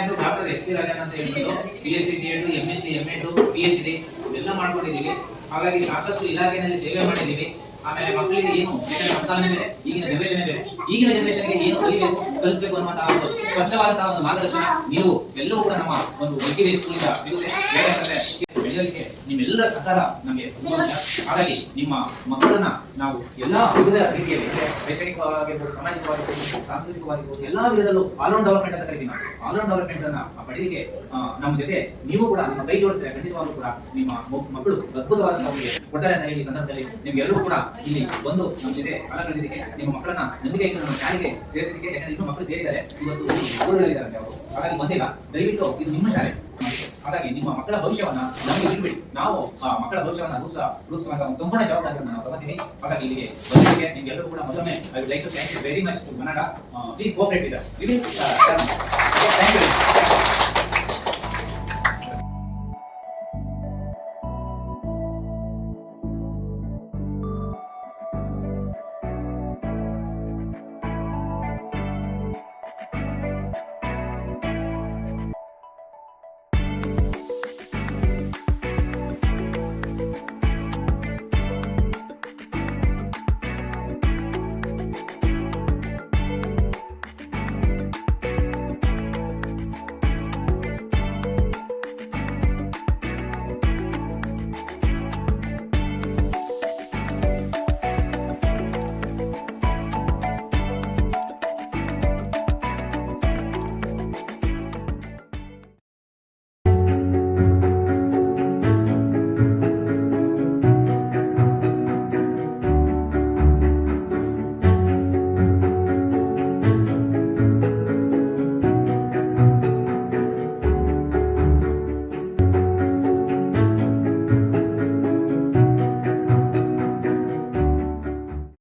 ಹೆಸರು doctor S P Rajanna ಅಂತ ಹೇಳ್ಬಿಟ್ಟು BSc B.Ed MSc M.Ed PhD ಎಲ್ಲ ಮಾಡ್ಕೊಂಡಿದ್ದೀವಿ. ಹಾಗಾಗಿ ಸಾಕಷ್ಟು ಇಲಾಖೆಯಲ್ಲಿ ಸೇವೆ ಮಾಡಿದ್ದೀವಿ. ಆಮೇಲೆ ಮಕ್ಕಳಿಗೆ ಏನು ಸಂತಾನ ಬೇರೆ, ಈಗಿನ ಜನರೇಷನ್ ಬೇರೆ. ಈಗಿನ ಜನರೇಷನ್ಗೆ ಏನು ಕಲಿಬೇಕು ಕಲಿಸಬೇಕು ಅನ್ನುವಂತಹ ಒಂದು ಸ್ಪಷ್ಟವಾದಂತಹ ಒಂದು ಮಾರ್ಗದರ್ಶನ ನೀವು ಎಲ್ಲವೂ ಕೂಡ ನಮ್ಮ ಒಂದು ಮಲ್ಟಿ ಸ್ಕೂಲಿಂದ ಸಿಗುತ್ತೆ. ಯಾಕಂದ್ರೆ ಬೆಳೆಯಲಿಕ್ಕೆ ನಿಮ್ಮೆಲ್ಲರ ಸಹಕಾರ ನಮಗೆ ತುಂಬಾ ಮುಖ್ಯ. ಹಾಗಾಗಿ ನಿಮ್ಮ ಮಕ್ಕಳನ್ನ ನಾವು ಎಲ್ಲಾ ವಿವಿಧ ರೀತಿಯಲ್ಲಿ ಶೈಕ್ಷಣಿಕವಾಗಿರ್ಬೋದು, ಸಾಮಾಜಿಕವಾಗಿರ್ಬೋದು, ಸಾಂಸ್ಕೃತಿಕವಾಗಿರ್ಬೋದು ಎಲ್ಲಾ ವಿಧದಲ್ಲೂ ಆಲ್ರೌಂಡ್ ಡೆವಲಪ್ಮೆಂಟ್ ಅಂತ ಕರಿತೀವಿ. ಆಲ್ರೌಂಡ್ ಡೆವಲಪ್ಮೆಂಟ್ ಅನ್ನ ಪಡೆಯಲಿಕ್ಕೆ ನಮ್ಮ ಜೊತೆ ನೀವು ಕೂಡ ನಿಮ್ಮ ಕೈ ಜೋಡಿಸಿದ್ರೆ ಖಂಡಿತವಾಗ್ಲೂ ಕೂಡ ನಿಮ್ಮ ಮಕ್ಕಳು ಅದ್ಭುತವಾದ ಕೊಡ್ತಾರೆ ಅಂತ ಹೇಳಿ ಸಂದರ್ಭದಲ್ಲಿ ನಿಮ್ಗೆಲ್ಲರೂ ಕೂಡ ಇಲ್ಲಿ ಒಂದು ನಮ್ಮ ಜೊತೆ ಕಾಲ ಕಳೆದಿದ್ದಕ್ಕೆ, ನಿಮ್ಮ ಮಕ್ಕಳನ್ನ ನಂಬಿಕೆ ಇಟ್ಟು ನಮ್ಮ ಶಾಲೆಗೆ ಸೇರಿಸಲಿಕ್ಕೆ, ಯಾಕಂದ್ರೆ ಇನ್ನೂ ಮಕ್ಕಳು ಸೇರಿದ್ದಾರೆ, ಇವತ್ತು ಊರುಗಳಿದ್ದಾರೆ ಅವರು. ಹಾಗಾಗಿ ಬಂದಿಲ್ಲ, ದಯವಿಟ್ಟು ಇದು ನಿಮ್ಮ ಶಾಲೆ. ಹಾಗಾಗಿ ನಿಮ್ಮ ಮಕ್ಕಳ ಭವಿಷ್ಯವನ್ನ ನಮಗೆ ಬಿಟ್ಬಿಡಿ, ನಾವು ಮಕ್ಕಳ ಭವಿಷ್ಯವನ್ನ ರೂಪಿಸುವಂತ ಸಂಪೂರ್ಣ ಜವಾಬ್ದಾರಿಯನ್ನು ನಾವು ತಗೋತೀವಿ. ಹಾಗಾಗಿ ಇಲ್ಲಿಗೆ ಬಂದಿದ್ದಕ್ಕೆ ನಿಮ್ಗೆಲ್ಲರೂ ಕೂಡ ಮತ್ತೊಮ್ಮೆ I would like to thank you very much to Kannada. Please cooperate with us. Thank you.